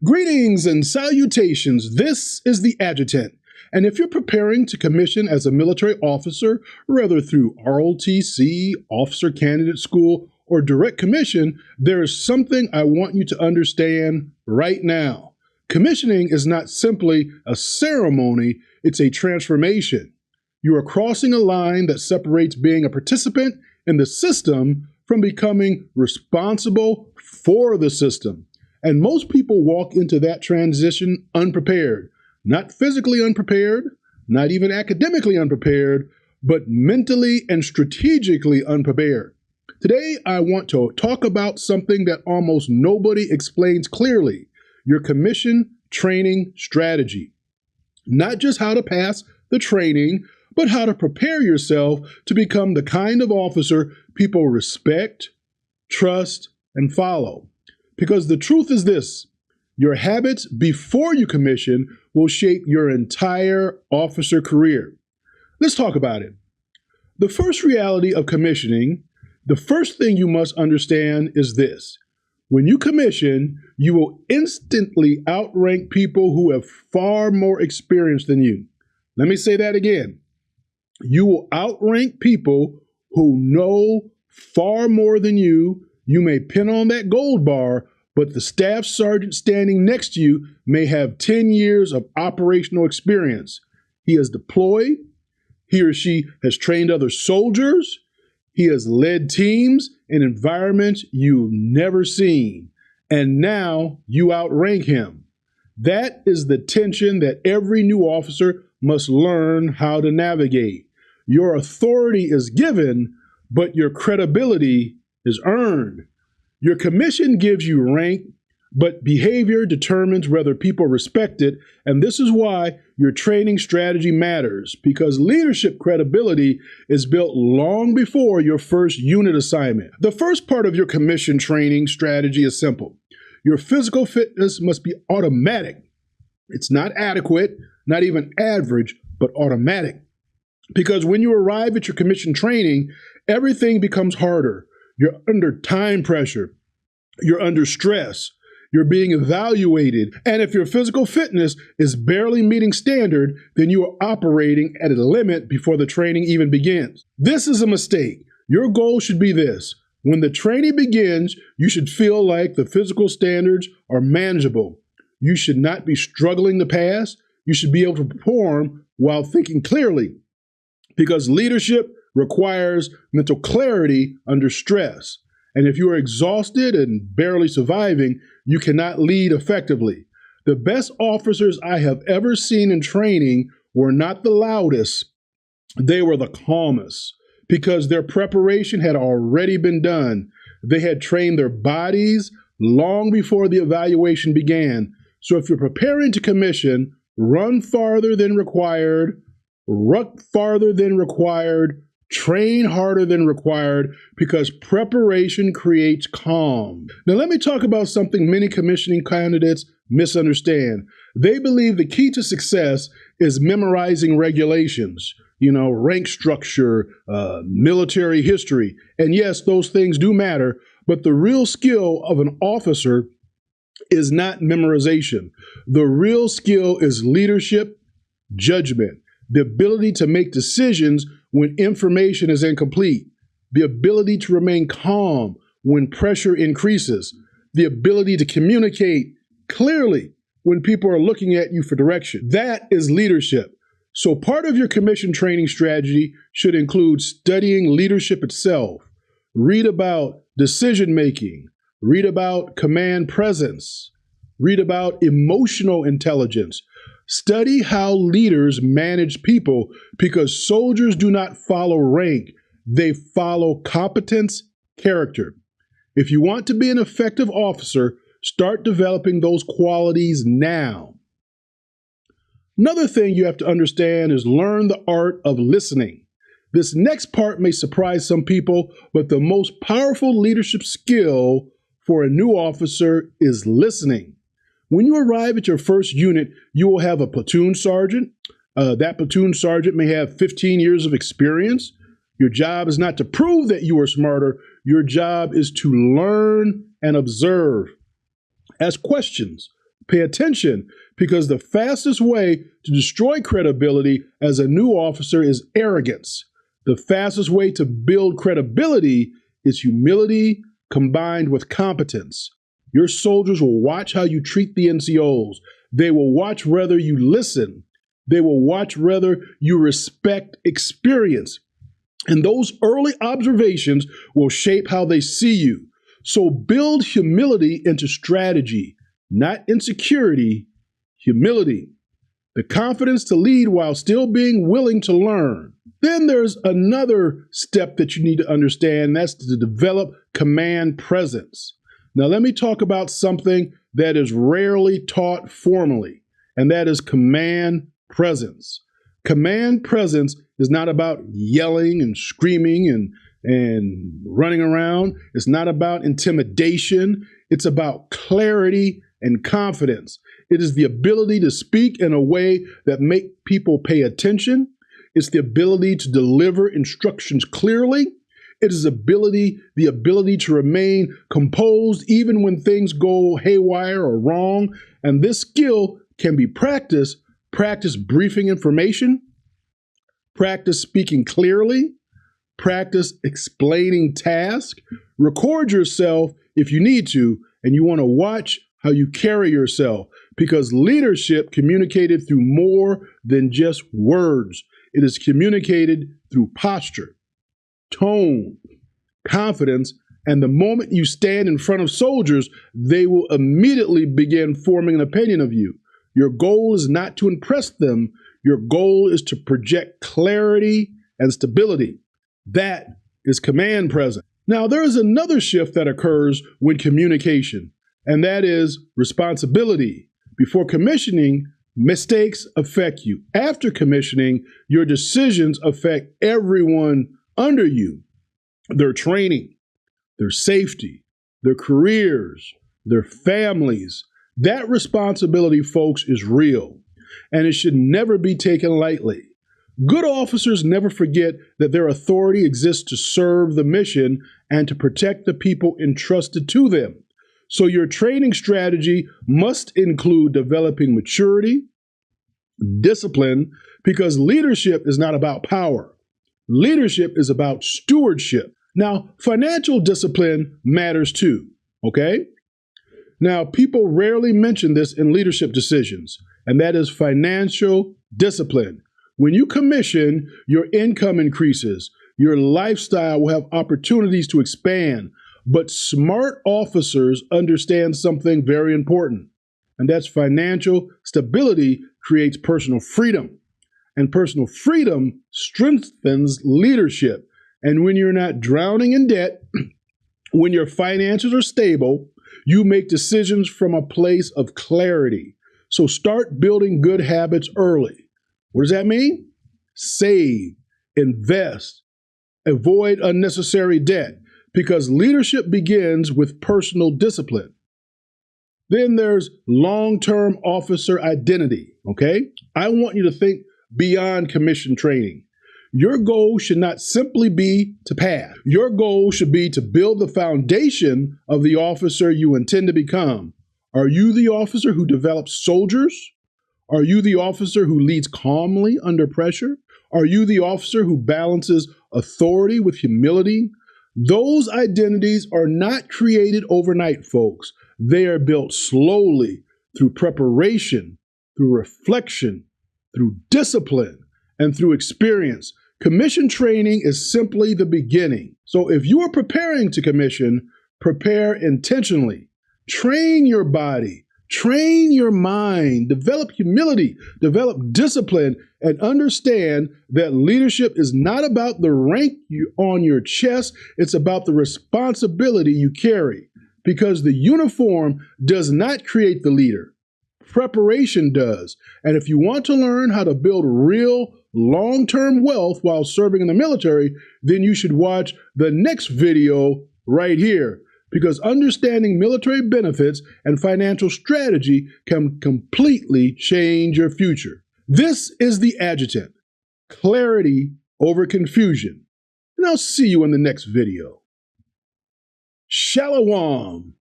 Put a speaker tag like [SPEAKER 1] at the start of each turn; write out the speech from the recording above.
[SPEAKER 1] Greetings and salutations. This is the Adjutant. And if you're preparing to commission as a military officer, whether through ROTC, Officer Candidate School, or direct commission, there is something I want you to understand right now. Commissioning is not simply a ceremony, it's a transformation. You are crossing a line that separates being a participant in the system from becoming responsible for the system. And most people walk into that transition unprepared, not physically unprepared, not even academically unprepared, but mentally and strategically unprepared. Today, I want to talk about something that almost nobody explains clearly, your commission training strategy. Not just how to pass the training, but how to prepare yourself to become the kind of officer people respect, trust, and follow. Because the truth is this, your habits before you commission will shape your entire officer career. Let's talk about it. The first reality of commissioning, the first thing you must understand is this. When you commission, you will instantly outrank people who have far more experience than you. Let me say that again. You will outrank people who know far more than you. You may pin on that gold bar, but the staff sergeant standing next to you may have 10 years of operational experience. He is deployed. He or she has trained other soldiers. He has led teams in environments you've never seen. And now you outrank him. That is the tension that every new officer must learn how to navigate. Your authority is given, but your credibility is earned. Your commission gives you rank, but behavior determines whether people respect it. And this is why your training strategy matters, because leadership credibility is built long before your first unit assignment. The first part of your commission training strategy is simple. Your physical fitness must be automatic. It's not adequate, not even average, but automatic. Because when you arrive at your commission training, everything becomes harder. You're under time pressure. You're under stress. You're being evaluated. And if your physical fitness is barely meeting standard, then you are operating at a limit before the training even begins. This is a mistake. Your goal should be this. When the training begins, you should feel like the physical standards are manageable. You should not be struggling to pass. You should be able to perform while thinking clearly, because leadership requires mental clarity under stress. And if you are exhausted and barely surviving, you cannot lead effectively. The best officers I have ever seen in training were not the loudest. They were the calmest, because their preparation had already been done. They had trained their bodies long before the evaluation began. So if you're preparing to commission, run farther than required, ruck farther than required, train harder than required, because preparation creates calm. Now let me talk about something many commissioning candidates misunderstand. They believe the key to success is memorizing regulations, rank structure, military history. And yes, those things do matter, but the real skill of an officer is not memorization. The real skill is leadership, judgment, the ability to make decisions when information is incomplete, the ability to remain calm when pressure increases, the ability to communicate clearly when people are looking at you for direction. That is leadership. So part of your commission training strategy should include studying leadership itself. Read about decision-making, read about command presence, read about emotional intelligence. Study how leaders manage people, because soldiers do not follow rank. They follow competence, character. If you want to be an effective officer, start developing those qualities now. Another thing you have to understand is learn the art of listening. This next part may surprise some people, but the most powerful leadership skill for a new officer is listening. When you arrive at your first unit, you will have a platoon sergeant. That platoon sergeant may have 15 years of experience. Your job is not to prove that you are smarter. Your job is to learn and observe. Ask questions, Pay attention, because the fastest way to destroy credibility as a new officer is arrogance. The fastest way to build credibility is humility combined with competence. Your soldiers will watch how you treat the NCOs. They will watch whether you listen. They will watch whether you respect experience. And those early observations will shape how they see you. So build humility into strategy, not insecurity, humility. The confidence to lead while still being willing to learn. Then there's another step that you need to understand. That's to develop command presence. Now let me talk about something that is rarely taught formally, and that is command presence. Command presence is not about yelling and screaming and running around. It's not about intimidation. It's about clarity and confidence. It is the ability to speak in a way that make people pay attention. It's the ability to deliver instructions clearly. It is the ability to remain composed even when things go haywire or wrong. And this skill can be practiced. Practice briefing information. Practice speaking clearly. Practice explaining tasks. Record yourself if you need to, and you want to watch how you carry yourself, because leadership communicated through more than just words. It is communicated through posture, tone, confidence, and the moment you stand in front of soldiers, they will immediately begin forming an opinion of you. Your goal is not to impress them. Your goal is to project clarity and stability. That is command presence. Now, there is another shift that occurs with communication, and that is responsibility. Before commissioning, mistakes affect you. After commissioning, your decisions affect everyone under you. Their training, their safety, their careers, their families. That responsibility, folks, is real, and it should never be taken lightly. Good officers never forget that their authority exists to serve the mission and to protect the people entrusted to them. So your training strategy must include developing maturity, discipline, because leadership is not about power. Leadership is about stewardship. Now, financial discipline matters too, okay? Now, people rarely mention this in leadership decisions, and that is financial discipline. When you commission, your income increases. Your lifestyle will have opportunities to expand. But smart officers understand something very important, and that's financial stability creates personal freedom. And personal freedom strengthens leadership. And when you're not drowning in debt, when your finances are stable, you make decisions from a place of clarity. So start building good habits early. What does that mean? Save, invest, avoid unnecessary debt, because leadership begins with personal discipline. Then there's long-term officer identity, okay? I want you to think beyond commission training. Your goal should not simply be to pass. Your goal should be to build the foundation of the officer you intend to become. Are you the officer who develops soldiers? Are you the officer who leads calmly under pressure? Are you the officer who balances authority with humility? Those identities are not created overnight, folks. They are built slowly through preparation, through reflection, through discipline, and through experience. Commission training is simply the beginning. So if you are preparing to commission, prepare intentionally. Train your body, train your mind, develop humility, develop discipline, and understand that leadership is not about the rank on your chest. It's about the responsibility you carry, because the uniform does not create the leader. Preparation does. And if you want to learn how to build real long-term wealth while serving in the military, then you should watch the next video right here, because understanding military benefits and financial strategy can completely change your future. This is the Adjutant. Clarity over confusion. And I'll see you in the next video. Shalom.